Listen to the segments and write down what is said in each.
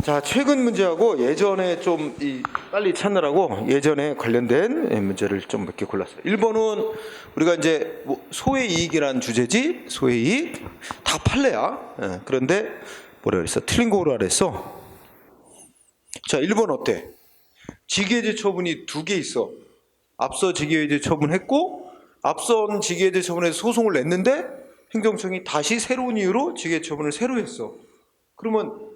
자, 최근 문제하고 예전에 좀 빨리 찾느라고 예전에 관련된 문제를 좀 몇 개 골랐어요. 1번은 우리가 이제 뭐 소외이익이라는 주제지, 소외이익 다 판례야. 예, 그런데 뭐라 그랬어? 틀린 거로 그랬어. 자, 1번 어때? 직위해제 처분이 2개 있어. 앞서 직위해제 처분했고 앞선 직위해제 처분에서 소송을 냈는데 행정청이 다시 새로운 이유로 직위해제 처분을 새로 했어. 그러면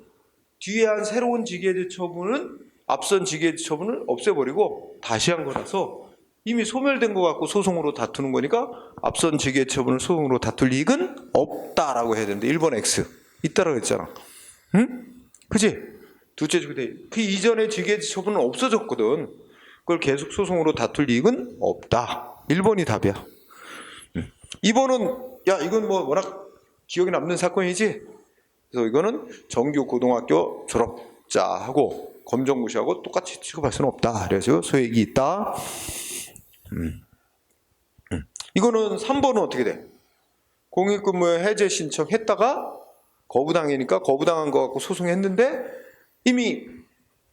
뒤에 한 새로운 직위해제 처분은 앞선 직위해제 처분을 없애버리고 다시 한 거라서 이미 소멸된 거 갖고 소송으로 다투는 거니까 앞선 직위해제 처분을 소송으로 다툴 이익은 없다라고 해야 되는데 1번 X 있다라고 했잖아. 응? 그지? 둘째 주기대 그 이전에 직위해제 처분은 없어졌거든. 그걸 계속 소송으로 다툴 이익은 없다. 1번이 답이야. 2번은 야 이건 뭐 워낙 기억에 남는 사건이지. 그래서 이거는 정규 고등학교 졸업자하고 검정고시하고 똑같이 취급할 수는 없다. 그래서 소액이 있다. 이거는 3번은 어떻게 돼? 공익근무 해제 신청했다가 거부당하니까 거부당한 거 갖고 소송했는데 이미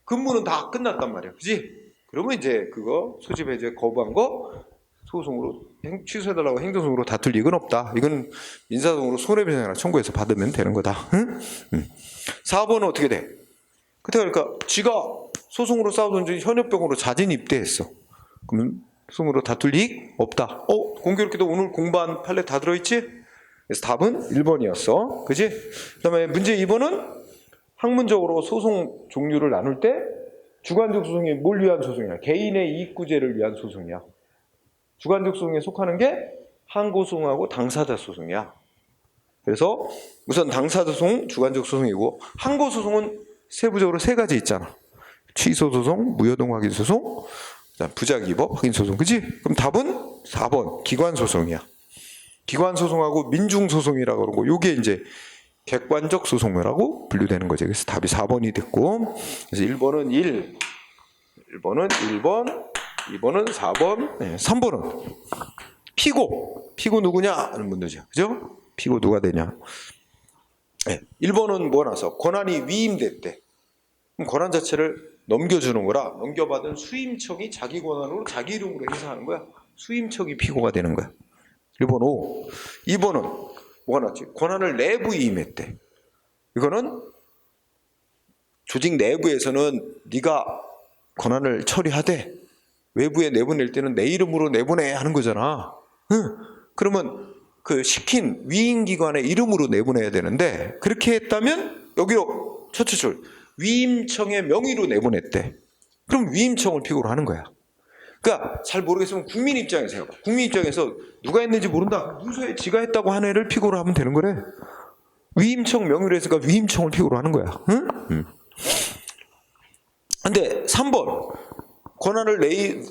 근무는 다 끝났단 말이야. 그지? 그러면 이제 그거 소집 해제 거부한 거 소송으로 취소해달라고 행정소송으로 다툴 이익은 없다. 이건 민사소송으로 손해배상이나 청구해서 받으면 되는 거다. 응? 4번은 어떻게 돼? 그때 그러니까 지가 소송으로 싸우던 중에 현역병으로 자진 입대했어. 그러면 소송으로 다툴 이익 없다. 공교롭게도 오늘 공부한 판례 다 들어있지? 그래서 답은 1번이었어. 그지? 그 다음에 문제 2번은 학문적으로 소송 종류를 나눌 때 주관적 소송이 뭘 위한 소송이야? 개인의 이익구제를 위한 소송이야. 주관적 소송에 속하는 게 항고소송하고 당사자 소송이야. 그래서 우선 당사자 소송, 주관적 소송이고 항고소송은 세부적으로 3가지 있잖아. 취소소송, 무효동 확인소송, 부작위법 확인소송. 그치? 그럼 답은 4번 기관소송이야. 기관소송하고 민중소송이라고 그러고 요게 이제 객관적 소송이라고 분류되는 거지. 그래서 답이 4번이 됐고 그래서 1번은 1번은 1번 2번은 4번, 3번은 피고 누구냐 하는 문제죠. 그죠? 피고 누가 되냐. 1번은 뭐가 나서 권한이 위임됐대. 그럼 권한 자체를 넘겨주는 거라 넘겨받은 수임청이 자기 권한으로 자기 이름으로 행사하는 거야. 수임청이 피고가 되는 거야. 1번 O. 2번은 뭐가 났지? 권한을 내부 위임했대. 이거는 조직 내부에서는 네가 권한을 처리하되 외부에 내보낼 때는 내 이름으로 내보내 하는 거잖아. 그러면 그 시킨 위임기관의 이름으로 내보내야 되는데 그렇게 했다면 여기로 첫줄 위임청의 명의로 내보냈대. 그럼 위임청을 피고로 하는 거야. 그러니까 잘 모르겠으면 국민 입장에서 해봐. 국민 입장에서 누가 했는지 모른다. 문서에 지가 했다고 한 애를 피고로 하면 되는 거래. 위임청 명의로 했으니까 위임청을 피고로 하는 거야. 응? 근데 3번 권한을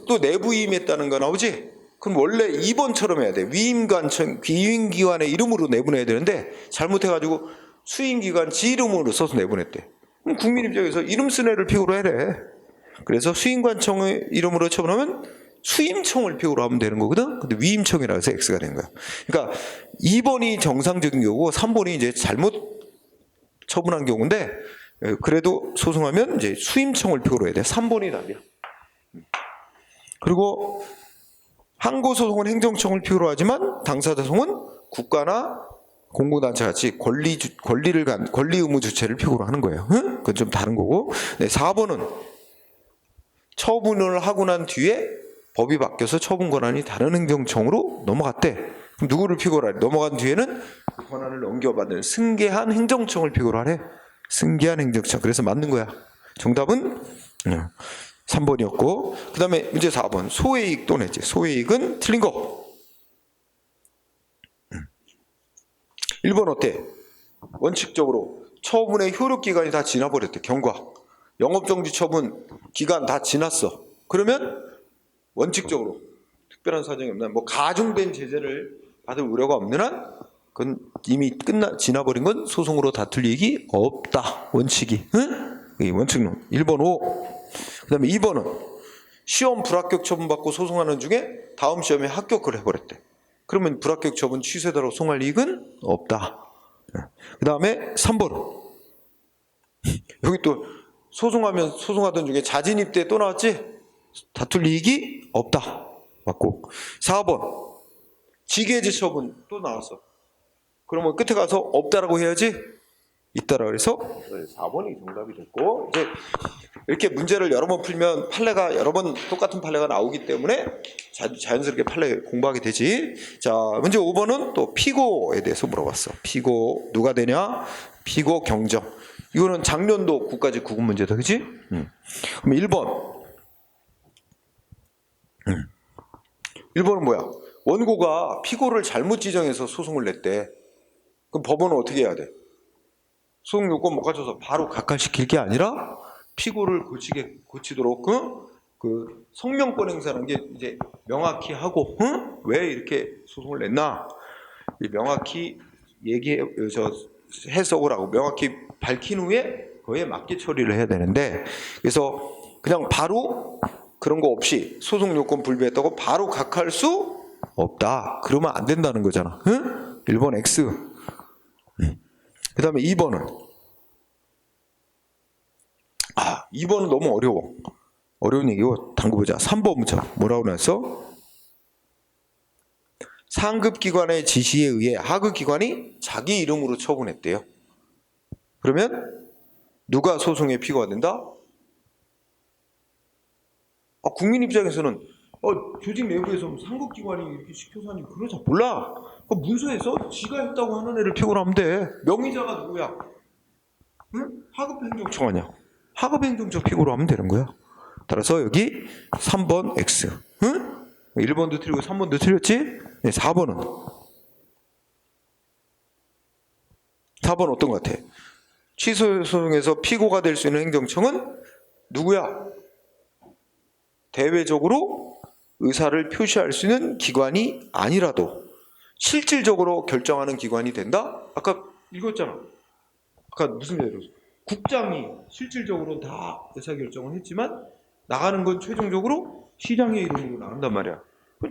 또 내부 위임했다는 거 나오지? 그럼 원래 2번처럼 해야 돼. 위임기관의 이름으로 내보내야 되는데 잘못해가지고 수임기관 지 이름으로 써서 내보냈대. 그럼 국민 입장에서 이름 쓴 애를 피고로 해래. 그래서 수임관청의 이름으로 처분하면 수임청을 피고로 하면 되는 거거든. 근데 위임청이라 해서 X가 된 거야. 그러니까 2번이 정상적인 경우고 3번이 이제 잘못 처분한 경우인데 그래도 소송하면 이제 수임청을 피고로 해야 돼. 3번이 답이야. 그리고 항고소송은 행정청을 피고로 하지만 당사자 소송은 국가나 공공단체 같이 권리 의무 주체를 피고로 하는 거예요. 그건 좀 다른 거고. 4번은 처분을 하고 난 뒤에 법이 바뀌어서 처분 권한이 다른 행정청으로 넘어갔대. 그럼 누구를 피고로 하래? 넘어간 뒤에는 그 권한을 넘겨받는 승계한 행정청을 피고로 하래. 승계한 행정청. 그래서 맞는 거야. 정답은 3번이었고 그 다음에 문제 4번 소외이익 또 냈지. 소외이익은 틀린 거. 1번 어때? 원칙적으로 처분의 효력기간이 다 지나버렸대. 경과 영업정지 처분 기간 다 지났어. 그러면 원칙적으로 특별한 사정이 없는 뭐 가중된 제재를 받을 우려가 없는 한 그건 이미 지나버린 건 소송으로 다툴 이익이 없다. 원칙이. 이 원칙론 1번 O. 그 다음에 2번은 시험 불합격 처분받고 소송하는 중에 다음 시험에 합격을 해버렸대. 그러면 불합격 처분 취소해달라고 소송할 이익은 없다. 그 다음에 3번은 여기 또 소송하던 중에 자진입 때 또 나왔지? 다툴 이익이 없다. 맞고. 4번 직해제 처분 또 나왔어. 그러면 끝에 가서 없다라고 해야지 있다라 그래서 4번이 정답이 됐고, 이제 이렇게 문제를 여러 번 풀면 판례가 여러 번 똑같은 판례가 나오기 때문에 자연스럽게 판례 공부하게 되지. 자, 문제 5번은 또 피고에 대해서 물어봤어. 피고 누가 되냐? 피고 경정. 이거는 작년도 국가직 구분 문제다, 그지? 그럼 1번. 1번은 뭐야? 원고가 피고를 잘못 지정해서 소송을 냈대. 그럼 법원은 어떻게 해야 돼? 소송 요건 못 갖춰서 바로 각하시킬 게 아니라 피고를 고치도록 그 성명권 행사라는 게 이제 명확히 하고, 왜 이렇게 소송을 냈나? 명확히 해석을 하고 명확히 밝힌 후에 그에 맞게 처리를 해야 되는데, 그래서 그냥 바로 그런 거 없이 소송 요건 불비했다고 바로 각할 수 없다. 그러면 안 된다는 거잖아. 1번 X. 그 다음에 2번은 2번은 너무 어려워. 어려운 얘기고 당구보자. 3번 문자 뭐라고 나왔어? 상급기관의 지시에 의해 하급기관이 자기 이름으로 처분했대요. 그러면 누가 소송의 피고가 된다? 국민 입장에서는 조직 내부에서 상급기관이 이렇게 시켜서 하니 그러자 몰라. 문서에서 지가 했다고 하는 애를 피고를 하면 돼. 명의자가 누구야? 응? 하급행정처 아니야. 하급행정처 피고로 하면 되는 거야. 따라서 여기 3번 X. 응? 1번도 틀리고 3번도 틀렸지? 네, 4번은? 4번 어떤 것 같아? 취소 소송에서 피고가 될 수 있는 행정청은 누구야? 대외적으로 의사를 표시할 수 있는 기관이 아니라도 실질적으로 결정하는 기관이 된다? 아까 읽었잖아. 아까 무슨 예로? 국장이 실질적으로 다 의사결정을 했지만 나가는 건 최종적으로 시장의 이름으로 나간단 말이야.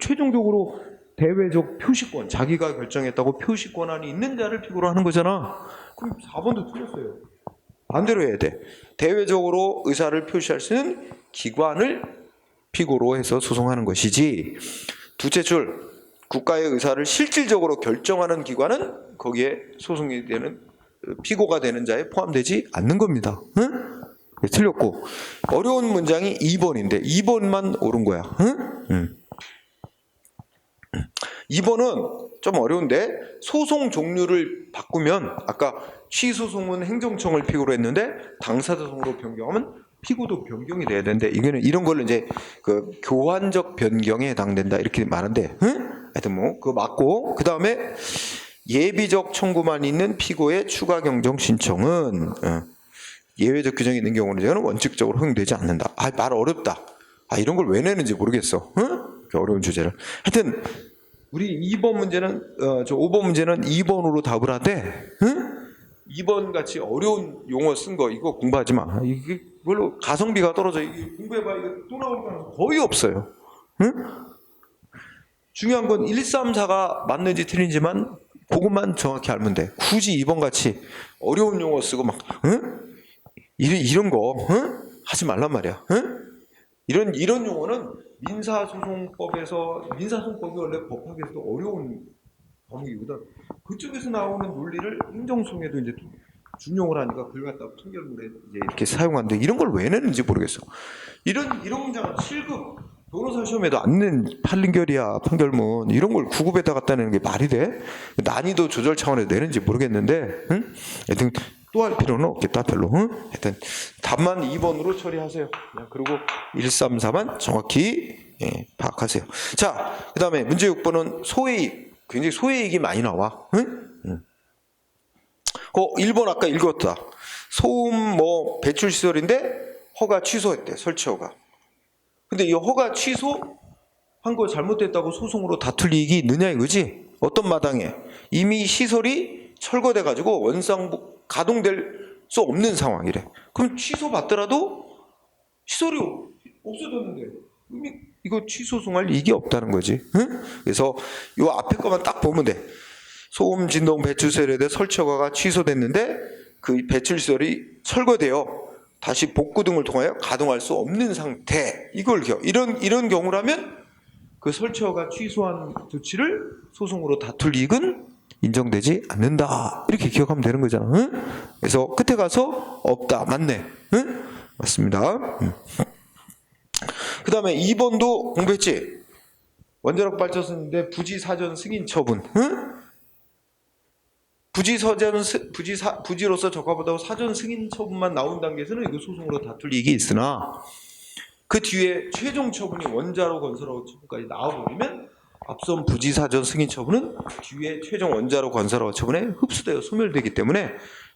최종적으로 대외적 표시권, 자기가 결정했다고 표시 권한이 있는 자를 피고로 하는 거잖아. 그럼 4번도 틀렸어요. 반대로 해야 돼. 대외적으로 의사를 표시할 수 있는 기관을 피고로 해서 소송하는 것이지, 두째 줄 국가의 의사를 실질적으로 결정하는 기관은 거기에 소송이 되는 피고가 되는 자에 포함되지 않는 겁니다. 응? 틀렸고, 어려운 문장이 2번인데 2번만 옳은 거야. 응? 2번은 좀 어려운데, 소송 종류를 바꾸면 아까 취소송은 행정청을 피고로 했는데 당사자송으로 변경하면 피고도 변경이 돼야 되는데, 이거는 이런 걸로 이제 그 교환적 변경에 해당된다 이렇게 말한대. 응? 하여튼 뭐 그거 맞고, 그 다음에 예비적 청구만 있는 피고의 추가 경정 신청은 예외적 규정이 있는 경우는 원칙적으로 허용되지 않는다. 말 어렵다. 이런 걸 왜 내는지 모르겠어. 어려운 주제를. 하여튼 우리 2번 문제는 5번 문제는 2번으로 답을 하되, 2번 같이 어려운 용어 쓴 거 이거 공부하지 마. 이걸로 가성비가 떨어져. 이게 공부해봐. 이거 또 나올 가능성 거의 없어요. 중요한 건 1, 3, 4가 맞는지 틀린지만 그것만 정확히 알면 돼. 굳이 2번 같이 어려운 용어 쓰고 막 이런 거 하지 말란 말이야. 이런 용어는 민사소송법이 원래 법학에서도 어려운 과목이거든. 그쪽에서 나오는 논리를 행정소송에도 이제 준용을 하니까 그걸 갖다 판결문에 이제 이렇게 사용하는데, 이런 걸 왜 내는지 모르겠어. 이런 문장은 7급 변호사 시험에도 안 낸 판결이야. 판결문 이런 걸 9급에다 갖다 내는 게 말이 돼? 난이도 조절 차원에서 내는지 모르겠는데, 하여튼 또 할 필요는 없겠다 별로. 하여튼 답만 2번으로 처리하세요. 그리고 1, 3, 4만 정확히 파악하세요. 자, 그 다음에 문제 6번은 소외이익. 굉장히 소외이익이 많이 나와. 1번 아까 읽었다. 소음 배출 시설인데 허가 취소했대. 설치 허가. 근데 이 허가 취소한 거 잘못됐다고 소송으로 다툴 이익이 있느냐 이거지? 어떤 마당에 이미 시설이 철거돼 가지고 원상 가동될 수 없는 상황이래. 그럼 취소받더라도 시설이 없어졌는데 이미 이거 취소송할 이익이 없다는 거지. 그래서 이 앞에 거만 딱 보면 돼. 소음 진동 배출설에 대해 설치 허가가 취소됐는데 그 배출시설이 철거되어 다시 복구 등을 통하여 가동할 수 없는 상태. 이걸 이런 경우라면 그 설치허가 취소한 조치를 소송으로 다툴 이익은 인정되지 않는다. 이렇게 기억하면 되는 거잖아. 응? 그래서 끝에 가서 없다. 맞네. 응? 맞습니다. 그 다음에 2번도 공부했지? 원자력 발전소인데 부지사전 승인 처분. 응? 부지로서 적합하다고 사전 승인 처분만 나온 단계에서는 이거 소송으로 다툴 이익이 있으나 그 뒤에 최종 처분이 원자로 건설하고 처분까지 나와버리면 앞선 부지사전 승인 처분은 뒤에 최종 원자로 건설하고 처분에 흡수되어 소멸되기 때문에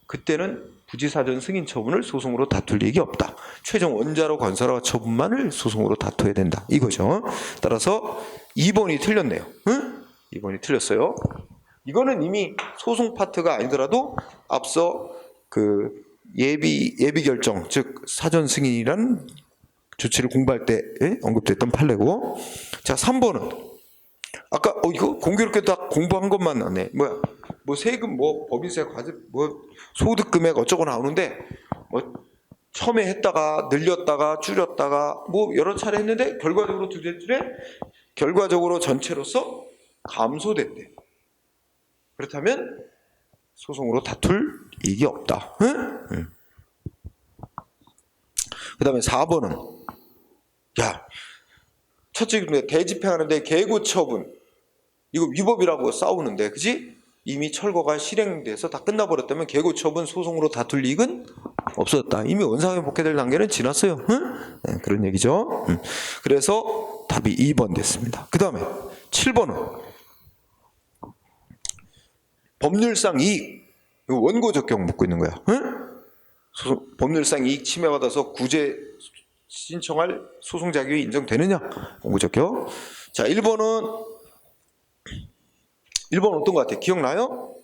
그때는 부지사전 승인 처분을 소송으로 다툴 이익이 없다. 최종 원자로 건설하고 처분만을 소송으로 다투어야 된다. 이거죠. 따라서 2번이 틀렸네요. 응? 2번이 틀렸어요. 이거는 이미 소송 파트가 아니더라도 앞서 그 예비 결정, 즉 사전 승인이라는 조치를 공부할 때 언급됐던 판례고. 자, 3번은 아까 이거 공교롭게 다 공부한 것만 나네. 뭐 세금, 뭐 법인세, 과세, 뭐 소득 금액 어쩌고 나오는데 뭐 처음에 했다가 늘렸다가 줄였다가 뭐 여러 차례 했는데 결과적으로 결과적으로 전체로서 감소됐대. 그렇다면 소송으로 다툴 이익이 없다. 응? 그 다음에 4번은 야, 첫째 대집행하는데 개고 처분 이거 위법이라고 싸우는데, 그지? 이미 철거가 실행돼서 다 끝나버렸다면 개고 처분 소송으로 다툴 이익은 없었다. 이미 원상회 복회될 단계는 지났어요. 응? 네, 그런 얘기죠. 그래서 답이 2번 됐습니다. 그 다음에 7번은 법률상 이익, 이거 원고 적격 묻고 있는 거야. 응? 법률상 이익 침해받아서 구제 신청할 소송 자격이 인정되느냐? 원고 적격. 자, 1번은 어떤 것 같아요? 기억나요?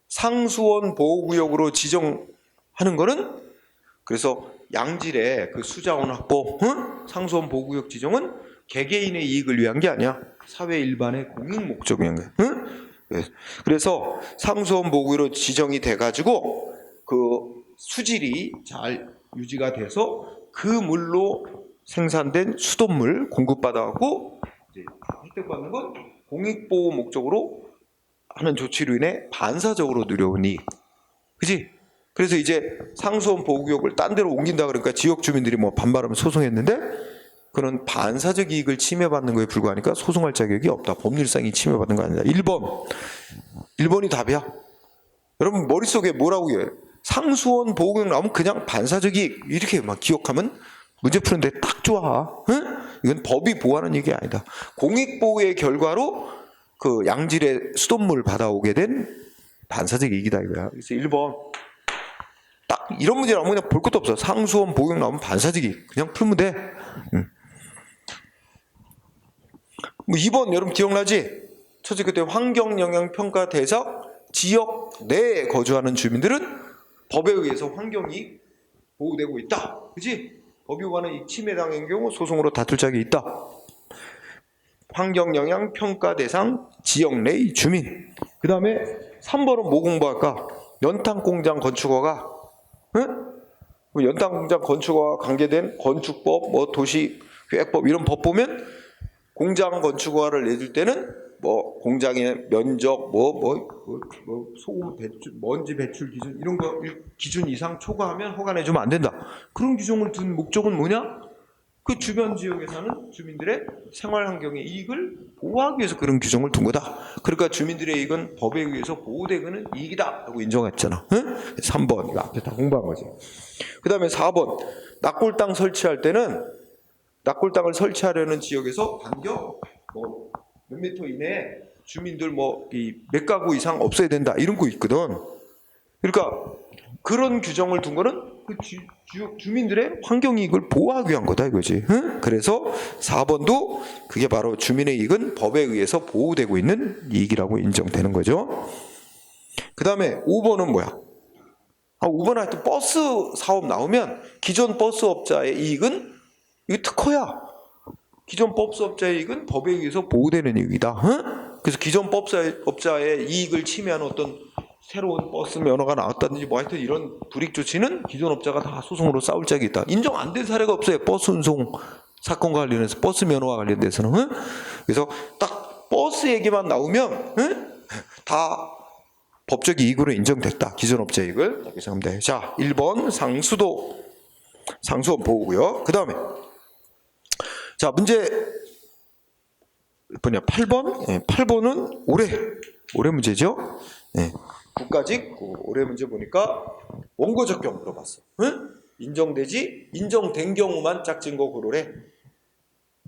상수원 보호구역으로 지정하는 거는 그래서 양질의 그 수자원 확보, 상수원 보호구역 지정은 개개인의 이익을 위한 게 아니야. 사회 일반의 공익 목적을 위한 거야. 그래서 상수원 보호구역으로 지정이 돼가지고 그 수질이 잘 유지가 돼서 그 물로 생산된 수돗물 공급받아갖고 이제 혜택받는 건 공익보호 목적으로 하는 조치로 인해 반사적으로 누려온 이익. 그지? 그래서 이제 상수원 보호구역을 딴 데로 옮긴다 그러니까 지역 주민들이 뭐 반발하면 소송했는데 그런 반사적 이익을 침해받는 거에 불과하니까 소송할 자격이 없다. 법률상이 침해받는 거 아니다. 1번이 답이야. 여러분 머릿속에 뭐라고 해요? 상수원 보호구역 나오면 그냥 반사적 이익 이렇게 막 기억하면 문제 푸는데 딱 좋아. 응? 이건 법이 보호하는 얘기 아니다. 공익보호의 결과로 그 양질의 수돗물 받아오게 된 반사적 이익이다 이거야. 그래서 1번 딱 이런 문제 나오면 그냥 볼 것도 없어. 상수원 보호구역 나오면 반사적 이익 그냥 풀면 돼. 뭐 2번 여러분 기억나지? 첫째 그때 환경영향평가 대상 지역 내에 거주하는 주민들은 법에 의해서 환경이 보호되고 있다. 그치? 법이 요구하는 이 침해당한 경우 소송으로 다툴 자격이 있다. 환경영향평가 대상 지역 내의 주민. 그 다음에 3번은 뭐 공부할까? 연탄공장 건축허가, 연탄공장 건축허가 관계된 건축법, 뭐 도시계획법 이런 법 보면 공장 건축허가를 내줄 때는 뭐 공장의 면적, 소금 배출, 먼지 배출 기준 이런 거 기준 이상 초과하면 허가 내주면 안 된다. 그런 규정을 둔 목적은 뭐냐? 그 주변 지역에 사는 주민들의 생활 환경의 이익을 보호하기 위해서 그런 규정을 둔 거다. 그러니까 주민들의 이익은 법에 의해서 보호되는 이익이다 라고 인정했잖아. 3번 이거 앞에 다 공부한 거지. 그 다음에 4번 낙골당 설치할 때는 낙골당을 설치하려는 지역에서 간격 몇 미터 이내에 주민들 몇 가구 이상 없어야 된다 이런 거 있거든. 그러니까 그런 규정을 둔 거는 그 주민들의 환경 이익을 보호하기 위한 거다 이거지. 그래서 4번도 그게 바로 주민의 이익은 법에 의해서 보호되고 있는 이익이라고 인정되는 거죠. 그 다음에 5번은 뭐야? 5번은 하여튼 버스 사업 나오면 기존 버스업자의 이익은 이거 특허야. 기존 버스업자의 이익은 법에 의해서 보호되는 이익이다. 그래서 기존 버스업자의 이익을 침해하는 어떤 새로운 버스 면허가 나왔다든지 뭐 하여튼 이런 불이익 조치는 기존 업자가 다 소송으로 싸울 적이 있다. 인정 안 된 사례가 없어요. 버스 운송 사건과 관련해서 버스 면허와 관련돼서는. 응? 그래서 딱 버스 얘기만 나오면 응? 다 법적 이익으로 인정됐다. 기존 업자 이익을. 이렇게 생각하면 돼. 자, 1번 상수원 보고요. 그 다음에 자, 문제 뭐냐 8번? 네, 8번은 올해 문제죠. 네, 국가직 올해 문제 보니까 원고 적격 물어봤어. 응? 인정된 경우만 짝짓거 고르래.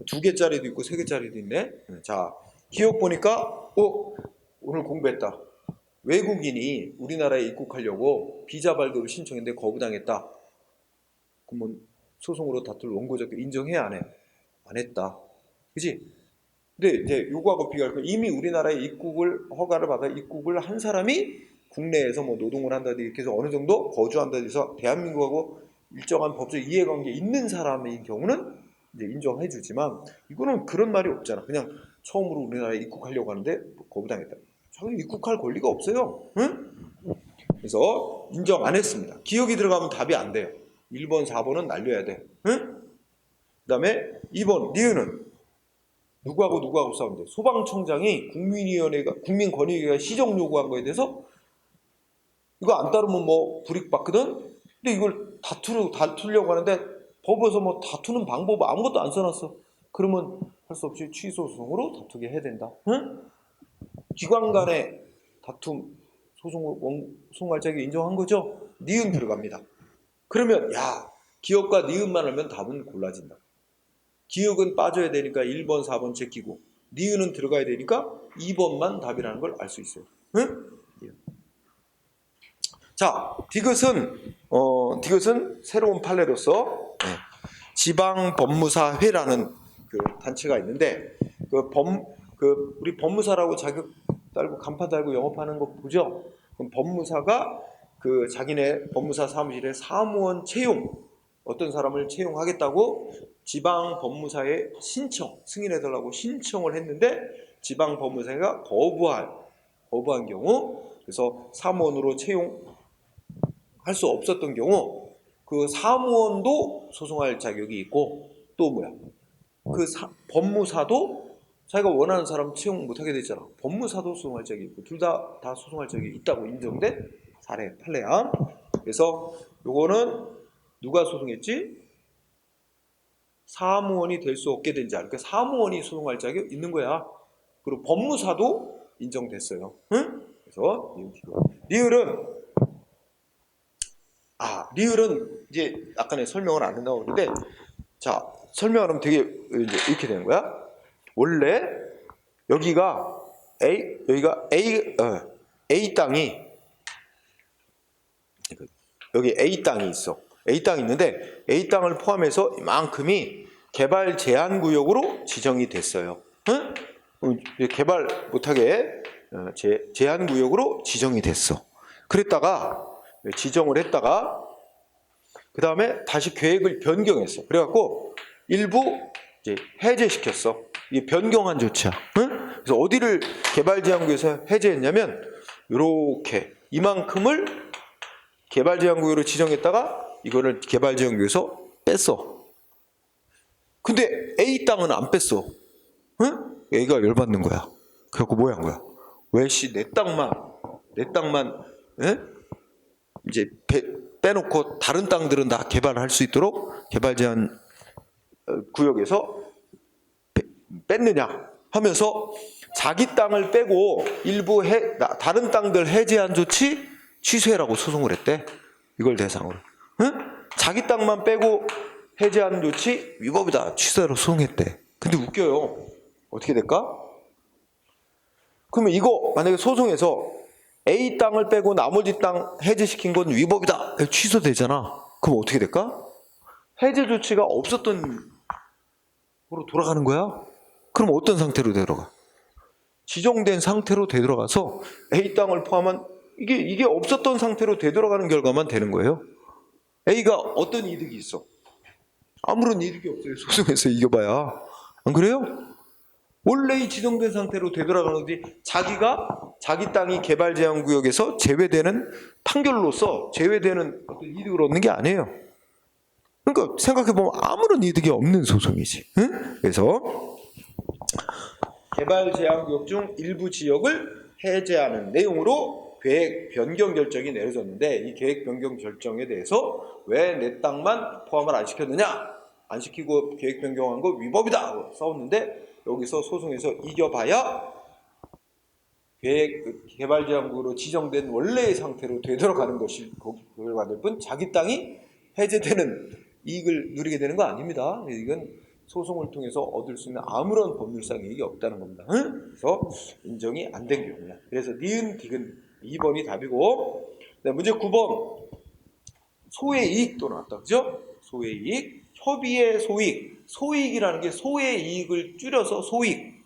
2개짜리도 있고 3개짜리도 있네. 자, 기억 보니까 오늘 공부했다. 외국인이 우리나라에 입국하려고 비자 발급을 신청했는데 거부당했다. 그러면 소송으로 다툴 원고 적격 인정해야 안 해? 안 했다. 그지? 근데 이제 요거하고 비교할 거 이미 우리나라에 허가를 받아 입국을 한 사람이 국내에서 뭐 노동을 한다든지 이렇게 해서 어느 정도 거주한다든지 해서 대한민국하고 일정한 법적 이해관계 있는 사람의 경우는 이제 인정해 주지만 이거는 그런 말이 없잖아. 그냥 처음으로 우리나라에 입국하려고 하는데 거부당했다. 자기 입국할 권리가 없어요. 응? 그래서 인정 안 했습니다. 기억이 들어가면 답이 안 돼요. 1번, 4번은 날려야 돼. 응? 그 다음에 2번, 니은은 누구하고 싸운대? 소방청장이 국민권익위가 시정 요구한 거에 대해서 이거 안 따르면 뭐 불이익 받거든? 근데 이걸 다투려고 하는데 법에서 뭐 다투는 방법 아무것도 안 써놨어. 그러면 할 수 없이 취소 소송으로 다투게 해야 된다. 응? 기관 간의 다툼 소송할 적이 인정한 거죠? 니은 들어갑니다. 그러면 기억과 니은만 하면 답은 골라진다. 기억은 빠져야 되니까 1번, 4번 제끼고 니은은 들어가야 되니까 2번만 답이라는 걸 알 수 있어요. 응? 자, 디귿은 새로운 판례로서 지방법무사회라는 그 단체가 있는데 우리 법무사라고 자격 달고 간판 달고 영업하는 거 보죠? 그럼 법무사가 그 자기네 법무사 사무실에 사무원 어떤 사람을 채용하겠다고 지방법무사에 승인해달라고 신청을 했는데 지방법무사가 거부한 경우, 그래서 사무원으로 채용할 수 없었던 경우 그 사무원도 소송할 자격이 있고 또 법무사도 자기가 원하는 사람 채용 못하게 됐잖아. 법무사도 소송할 적이 있고 둘 다 소송할 적이 있다고 인정된 판례야. 그래서 요거는 누가 소송했지? 사무원이 될 수 없게 된 자. 그러니까 사무원이 소송할 자격이 있는 거야. 그리고 법무사도 인정됐어요. 응? 그래서 리을은 이제 아까 설명을 안 한다고 그러는데, 자, 설명을 하면 되게 이제 이렇게 되는 거야. 원래 여기가 A 땅이 여기 A 땅이 있어. A 땅이 있는데 A 땅을 포함해서 이만큼이 개발 제한 구역으로 지정이 됐어요. 응? 개발 못하게 제한 구역으로 지정이 됐어. 그랬다가 지정을 했다가 그 다음에 다시 계획을 변경했어. 그래갖고 일부 이제 해제시켰어. 이게 변경한 조치야. 응? 그래서 어디를 개발제한구역에서 해제했냐면 이렇게 이만큼을 개발제한구역으로 지정했다가 이거를 개발제한구역에서 뺐어. 근데 A 땅은 안 뺐어. 응? A가 열받는 거야. 그래갖고 뭐 한 거야? 왜 내 땅만 이제 빼놓고 다른 땅들은 다 개발할 수 있도록 개발제한 구역에서 뺐느냐 하면서 자기 땅을 빼고 일부 다른 땅들 해제한 조치 취소해라고 소송을 했대. 이걸 대상으로. 응? 자기 땅만 빼고 해제한 조치 위법이다. 취소해라고 소송했대. 근데 웃겨요. 어떻게 될까? 그러면 이거 만약에 소송에서 A 땅을 빼고 나머지 땅 해제시킨 건 위법이다. 취소되잖아. 그럼 어떻게 될까? 해제 조치가 없었던 으로 돌아가는 거야? 그럼 어떤 상태로 되돌아가? 지정된 상태로 되돌아가서 A 땅을 포함한 이게 없었던 상태로 되돌아가는 결과만 되는 거예요. A가 어떤 이득이 있어? 아무런 이득이 없어요. 소송에서 이겨봐야. 안 그래요? 원래 이 지정된 상태로 되돌아가는데 자기가 자기 땅이 개발제한구역에서 제외되는 판결로서 제외되는 어떤 이득을 얻는 게 아니에요. 그러니까 생각해보면 아무런 이득이 없는 소송이지. 응? 그래서 개발제한구역 중 일부 지역을 해제하는 내용으로 계획 변경 결정이 내려졌는데, 이 계획 변경 결정에 대해서 왜 내 땅만 포함을 안 시켰느냐, 안 시키고 계획 변경한 거 위법이다 하고 싸웠는데, 여기서 소송에서 이겨봐야 개발제한구로 지정된 원래의 상태로 되돌아가는 것이 그걸 받을 뿐 자기 땅이 해제되는 이익을 누리게 되는 거 아닙니다. 이건 소송을 통해서 얻을 수 있는 아무런 법률상 이익이 없다는 겁니다. 그래서 인정이 안 된 경우야. 그래서 니은, 디귿 2번이 답이고, 문제 9번 소의 이익도 나왔다. 그죠? 소의 이익, 협의의 소익. 소익이라는 게 소의 이익을 줄여서 소익.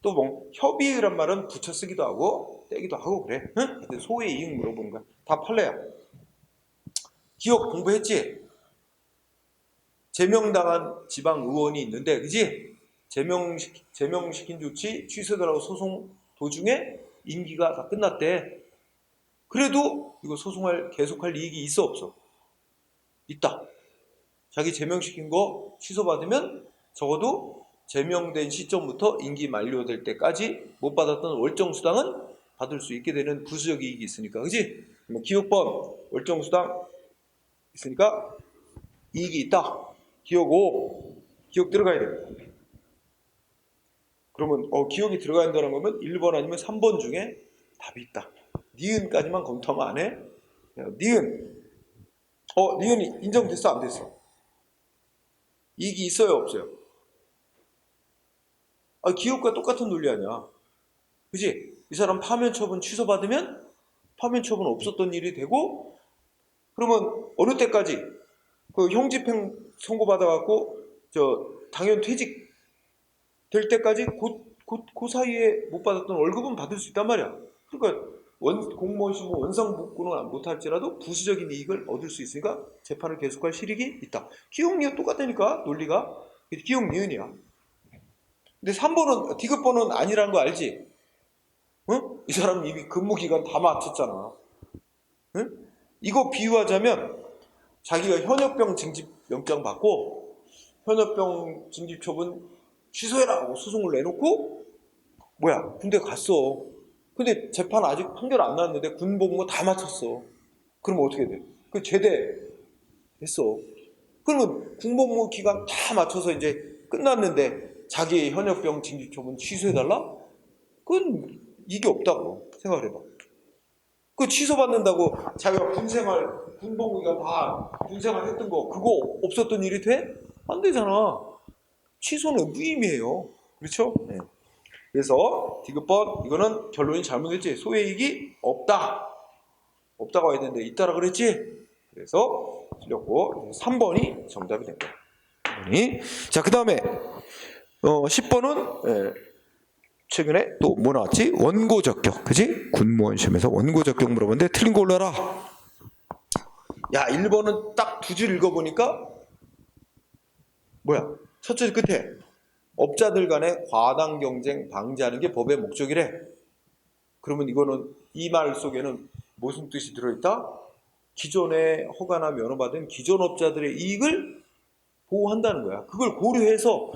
또 뭐 협의란 말은 붙여 쓰기도 하고 떼기도 하고 그래. 근데 소의 이익 물어보는 거야. 다 판례야. 기억 공부했지? 제명당한 지방 의원이 있는데, 그지? 제명시킨 조치 취소하라고 소송 도중에 임기가 다 끝났대. 그래도 이거 계속할 이익이 있어 없어? 있다. 자기 제명시킨 거 취소받으면 적어도 제명된 시점부터 임기 만료될 때까지 못 받았던 월정수당은 받을 수 있게 되는 부수적 이익이 있으니까, 그지? 기억번 월정수당 있으니까 이익이 있다. 기억 5, 기억 들어가야 됩니다. 그러면 기억이 들어가야 한다는 거면 1번 아니면 3번 중에 답이 있다. 니은까지만 검토하면 안 해? 니은. 니은이 인정됐어 안 됐어? 이익이 있어요 없어요? 기업과 똑같은 논리 아니야. 그지? 이 사람 파면 처분 취소받으면 파면 처분 없었던 일이 되고, 그러면 어느 때까지 그 형집행 선고받아갖고 당연 퇴직 될 때까지 그 사이에 못 받았던 월급은 받을 수 있단 말이야. 그러니까 공무원 시험 원상복구는 못할지라도 부수적인 이익을 얻을 수 있으니까 재판을 계속할 실익이 있다. 기억 니은 똑같다니까 논리가. 기억 니은이야. 근데 3번은 디귿번은 아니라는 거 알지? 응? 이 사람 이미 근무기간 다 마쳤잖아. 응? 이거 비유하자면 자기가 현역병 징집 영장 받고 현역병 징집 처분 취소해라 하고 소송을 내놓고 군대 갔어. 근데 재판 아직 판결 안 나왔는데 군복무 다 마쳤어. 그러면 어떻게 돼? 그 제대 했어. 그러면 군복무 기간 다 맞춰서 이제 끝났는데 자기 현역병 징집 처분 취소해달라? 그건 이게 없다고 생각을 해봐. 그 취소받는다고 자기가 군복무 기간 다 군생활 했던 거 그거 없었던 일이 돼? 안 되잖아. 취소는 무의미해요. 그렇죠? 네. 그래서 디귿번 이거는 결론이 잘못됐지. 소외이익이 없다고 해야 되는데 있다라 그랬지. 그래서 틀렸고 3번이 정답이 된 거예요. 자, 그 다음에 10번은 최근에 또 뭐 나왔지? 원고 적격. 그지? 군무원 시험에서 원고 적격 물어봤는데 틀린 거 올라라. 야, 1번은 딱 두 줄 읽어보니까 첫째 끝에 업자들 간의 과당 경쟁 방지하는 게 법의 목적이래. 그러면 이거는 이 말 속에는 무슨 뜻이 들어있다? 기존에 허가나 면허받은 기존 업자들의 이익을 보호한다는 거야. 그걸 고려해서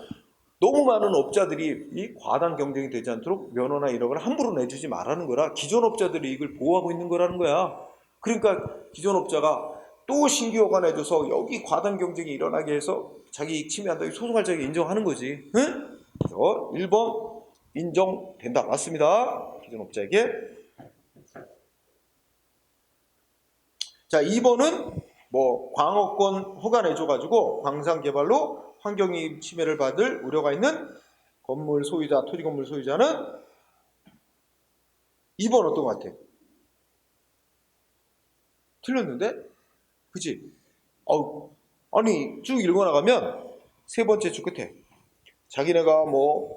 너무 많은 업자들이 이 과당 경쟁이 되지 않도록 면허나 이런 걸 함부로 내주지 말라는 거라. 기존 업자들의 이익을 보호하고 있는 거라는 거야. 그러니까 기존 업자가 또 신규 허가 내줘서 여기 과당 경쟁이 일어나게 해서 자기 이익 침해한다. 소송할 자격이 인정하는 거지. 응? 그래서 1번 인정된다. 맞습니다. 기존 업자에게. 자, 2번은 광어권 허가 내줘가지고 광산 개발로 환경이익 침해를 받을 우려가 있는 건물 소유자, 토지 건물 소유자는 2번 어떤 것 같아? 틀렸는데? 그치? 아니 쭉 읽어나가면 세 번째 줄 끝에 자기네가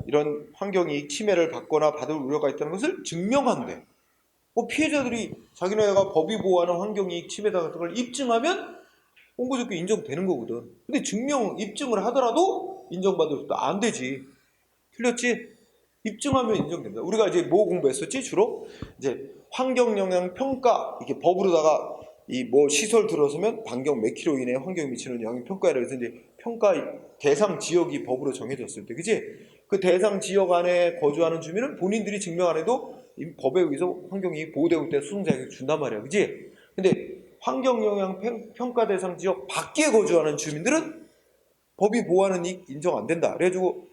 이런 환경이익 침해를 받거나 받을 우려가 있다는 것을 증명한대. 피해자들이 자기네가 법이 보호하는 환경이익 침해다 같은 걸 입증하면 원고적격 인정되는 거거든. 근데 입증을 하더라도 인정받을 수도 안 되지. 틀렸지? 입증하면 인정됩니다. 우리가 이제 뭐 공부했었지? 주로 이제 환경 영향 평가, 이게 법으로다가 이 뭐 시설 들어서면 반경 몇 킬로 이내에 환경에 미치는 영향 평가를 해서 이제 평가 대상 지역이 법으로 정해졌을 때, 그지? 그 대상 지역 안에 거주하는 주민은 본인들이 증명 안 해도 이 법에 의해서 환경이 보호되고 있을 때 수송 자격을 준단 말이야, 그지? 근데 환경 영향 평가 대상 지역 밖에 거주하는 주민들은 법이 보호하는 이익 인정 안 된다. 그래가지고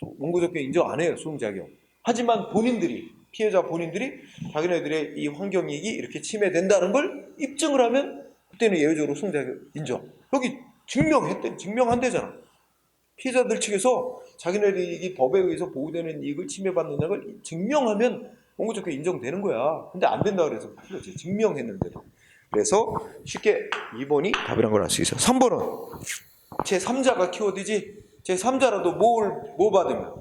원고적격 인정 안 해요, 수송 자격. 하지만 본인들이, 피해자 본인들이 자기네들의 이 환경 이익이 이렇게 침해된다는 걸 입증을 하면 그때는 예외적으로 수송 자격 인정. 여기 증명한대잖아. 피해자들 측에서 자기네들이 이 법에 의해서 보호되는 이익을 침해받는다는 걸 증명하면 원고적격 인정되는 거야. 근데 안 된다 그래서 풀렸지. 증명했는데도. 그래서 쉽게 2번이 답이란 걸 알 수 있어요. 3번은 제3자가 키워드지. 제3자라도 뭐 받으면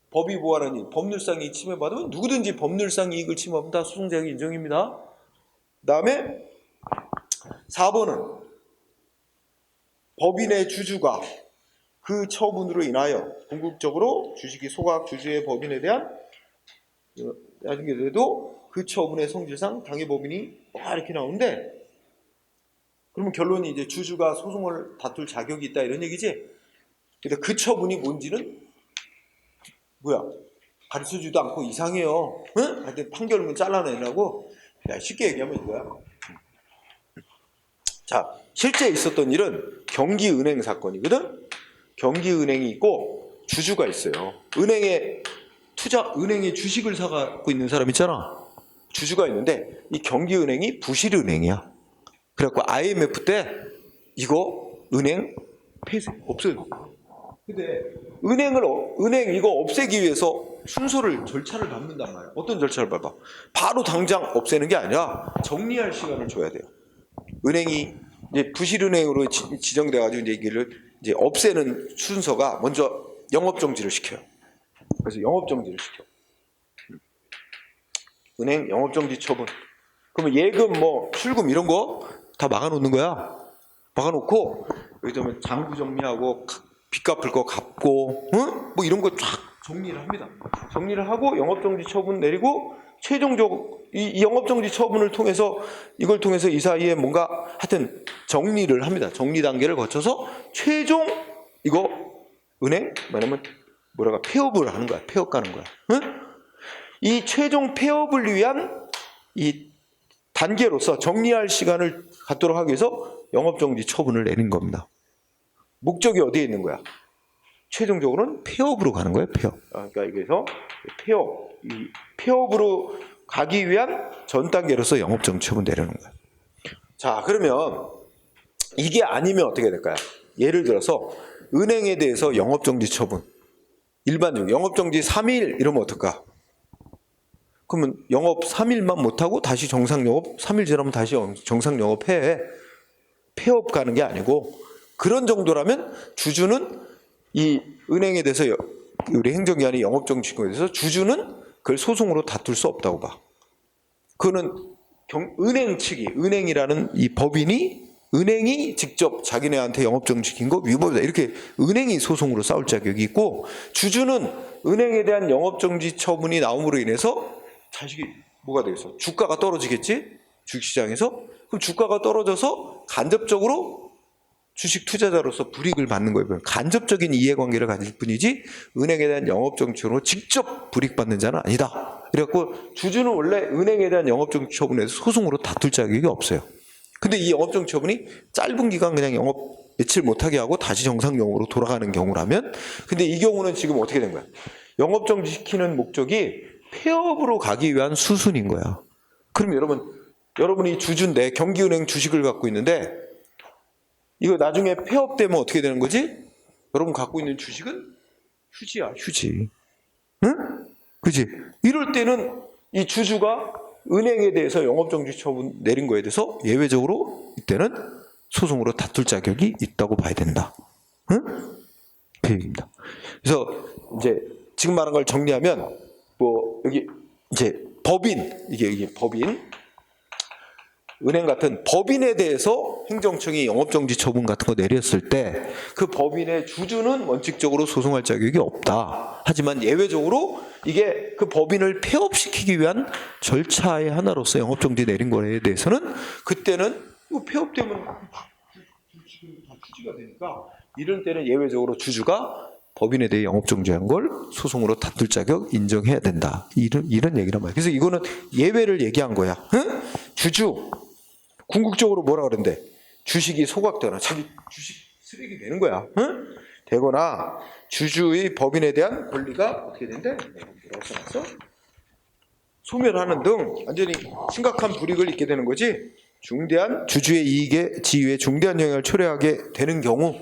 법이 보호하는 이익, 법률상 이익 침해받으면 누구든지 법률상 이익을 침해받으면 다 수송자격 인정입니다. 그 다음에 4번은 법인의 주주가 그 처분으로 인하여 궁극적으로 주식이 소각 주주의 법인에 대한 나중에 돼도 그 처분의 성질상 당해 법인이 이렇게 나오는데, 그러면 결론이 이제 주주가 소송을 다툴 자격이 있다 이런 얘기지. 근데 그 처분이 뭔지는 가르쳐주지도 않고 이상해요. 응? 하여튼 판결문 잘라내라고. 쉽게 얘기하면 이거야. 자, 실제 있었던 일은 경기은행 사건이거든. 경기은행이 있고 주주가 있어요. 은행에 주식을 사갖고 있는 사람 있잖아. 주주가 있는데 이 경기은행이 부실은행이야. 그래갖고 IMF 때 이거 은행 폐쇄 없어요. 근데 은행 이거 없애기 위해서 절차를 밟는단 말이야. 어떤 절차를 밟아? 바로 당장 없애는 게 아니라 정리할 시간을 줘야 돼요. 은행이 이제 부실은행으로 지정돼가지고 이제 이걸 이제 없애는 순서가 먼저 영업정지를 시켜요. 그래서 영업정지를 시켜. 은행 영업정지 처분. 그러면 예금, 출금 이런 거 다 막아놓는 거야. 막아놓고 여기서 장부 정리하고 빚 갚을 거 갚고, 뭐 이런 거 쫙 정리를 합니다. 정리를 하고 영업정지 처분 내리고 최종적 이 영업정지 처분을 통해서 이걸 통해서 이 사이에 뭔가 하여튼 정리를 합니다. 정리 단계를 거쳐서 최종 이거 은행 뭐냐면 폐업을 하는 거야. 폐업 가는 거야. 이 최종 폐업을 위한 이 단계로서 정리할 시간을 갖도록 하기 위해서 영업정지 처분을 내린 겁니다. 목적이 어디에 있는 거야? 최종적으로는 폐업으로 가는 거예요. 폐업. 그러니까 여기서 폐업으로 가기 위한 전 단계로서 영업정지 처분 내려는 거예요. 자, 그러면 이게 아니면 어떻게 될까요? 예를 들어서 은행에 대해서 영업정지 처분, 일반적으로 영업정지 3일 이러면 어떨까? 그러면 영업 3일만 못하고 다시 정상영업, 3일 지나면 다시 정상영업해. 폐업 가는 게 아니고, 그런 정도라면 주주는 이 은행에 대해서 우리 행정기관이 영업정지에 대해서 주주는 그걸 소송으로 다툴 수 없다고 봐. 그거는 은행 측이, 은행이라는 이 법인이 은행이 직접 자기네한테 영업정지시킨 거 위법이다. 이렇게 은행이 소송으로 싸울 자격이 있고, 주주는 은행에 대한 영업정지 처분이 나옴으로 인해서 자식이 뭐가 되겠어? 주가가 떨어지겠지? 주식시장에서? 그럼 주가가 떨어져서 간접적으로 주식 투자자로서 불이익을 받는 거예요. 간접적인 이해관계를 가질 뿐이지 은행에 대한 영업정지로 직접 불이익받는 자는 아니다. 그래갖고 주주는 원래 은행에 대한 영업정지 처분에서 소송으로 다툴 자격이 없어요. 근데 이 영업정지 처분이 짧은 기간 그냥 영업 며칠 못하게 하고 다시 정상 영업으로 돌아가는 경우라면, 근데 이 경우는 지금 어떻게 된 거야? 영업정지 시키는 목적이 폐업으로 가기 위한 수순인 거야. 그럼 여러분이 주주인데 경기은행 주식을 갖고 있는데 이거 나중에 폐업되면 어떻게 되는 거지? 여러분 갖고 있는 주식은 휴지야, 휴지. 응? 그치? 이럴 때는 이 주주가 은행에 대해서 영업정지 처분 내린 거에 대해서 예외적으로 이때는 소송으로 다툴 자격이 있다고 봐야 된다. 응? 그 얘기입니다. 그래서 이제 지금 말한 걸 정리하면 여기 이제 법인, 이게 법인. 은행 같은 법인에 대해서 행정청이 영업정지 처분 같은 거 내렸을 때 그 법인의 주주는 원칙적으로 소송할 자격이 없다. 하지만 예외적으로 이게 그 법인을 폐업시키기 위한 절차의 하나로서 영업정지 내린 거에 대해서는 그때는 이거 폐업되면 지금 다 취지가 되니까 이런 때는 예외적으로 주주가 법인에 대해 영업정지한 걸 소송으로 다툴 자격 인정해야 된다. 이런 얘기란 말이야. 그래서 이거는 예외를 얘기한 거야. 응? 주주 궁극적으로 뭐라 그러는데 주식이 소각되거나 자기 주식 쓰레기 되는 거야. 응? 되거나 주주의 법인에 대한 권리가 어떻게 된대? 뭐라고 써놨어? 소멸하는 등 완전히 심각한 불이익을 입게 되는 거지. 중대한 주주의 이익에 지위에 중대한 영향을 초래하게 되는 경우,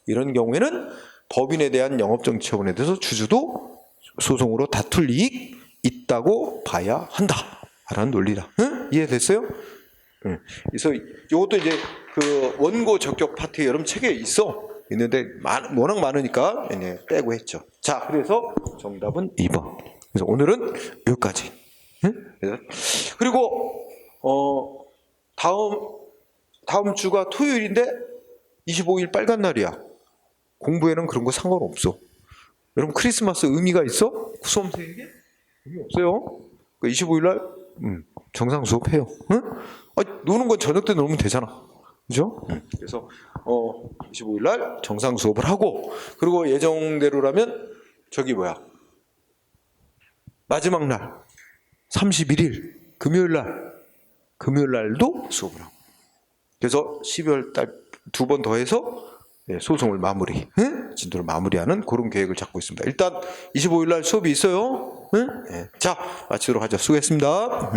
이런 경우에는 법인에 대한 영업정지 처분에 대해서 주주도 소송으로 다툴 이익 있다고 봐야 한다라는 논리다. 응? 이해됐어요? 응. 그래서 이것도 이제 그 원고 적격 파트 여러분 책에 있는데 워낙 많으니까 빼고 했죠. 자, 그래서 정답은 2번. 그래서 오늘은 여기까지. 응? 그리고 다음 주가 토요일인데 25일 빨간 날이야. 공부에는 그런 거 상관없어. 여러분 크리스마스 의미가 있어? 수험생에게? 의미 없어요. 25일 날 정상 수업해요. 응? 노는 건 저녁 때 놀면 되잖아. 그죠? 그래서 25일 날 정상 수업을 하고, 그리고 예정대로라면 저기 마지막 날 31일 금요일 날도 수업을 하고, 그래서 12월 달 2번 더해서 소송을 마무리, 진도를 마무리하는 그런 계획을 잡고 있습니다. 일단 25일 날 수업이 있어요. 자, 마치도록 하죠. 수고했습니다.